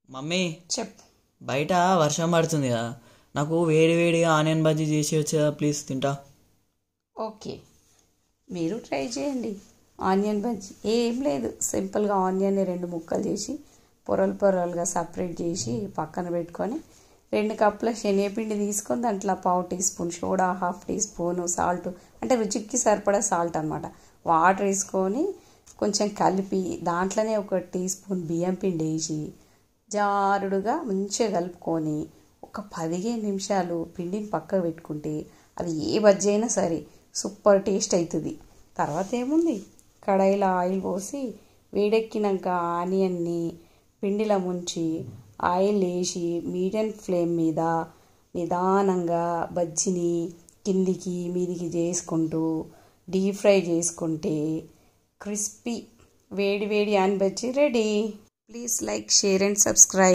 Mummy చెప్పు. బయట వర్షం పడుతుంది కదా, నాకు వేడి వేడిగా ఆనియన్ బజ్జీ చేసి వచ్చా ప్లీజ్, తింటా. ఓకే, మీరు ట్రై చేయండి. ఆనియన్ బజ్జీ ఏం లేదు, సింపుల్గా ఆనియన్ని 2 ముక్కలు చేసి పొరలు పొరలుగా సపరేట్ చేసి పక్కన పెట్టుకొని 2 కప్పుల శనగపిండి తీసుకొని దాంట్లో 1/2 teaspoon soda, 1/2 teaspoon salt, అంటే రుచికి సరిపడా సాల్ట్ అనమాట, వాటర్ వేసుకొని కొంచెం కలిపి దాంట్లోనే 1 టీ స్పూన్ బియ్యం పిండి వేసి జారుడుగా మంచిగా కలుపుకొని ఒక 15 నిమిషాలు పిండిని పక్కకు పెట్టుకుంటే అది ఏ బజ్జీ అయినా సరే సూపర్ టేస్ట్ అవుతుంది. తర్వాత ఏముంది, కడాయిలో ఆయిల్ పోసి వేడెక్కినాక ఆనియన్ని పిండిలో ముంచి ఆయిల్ వేసి మీడియం ఫ్లేమ్ మీద నిదానంగా బజ్జీని కిందికి మీదికి చేసుకుంటూ డీప్ ఫ్రై చేసుకుంటే క్రిస్పీ వేడి వేడి onion bajji ready. Please like, share and subscribe.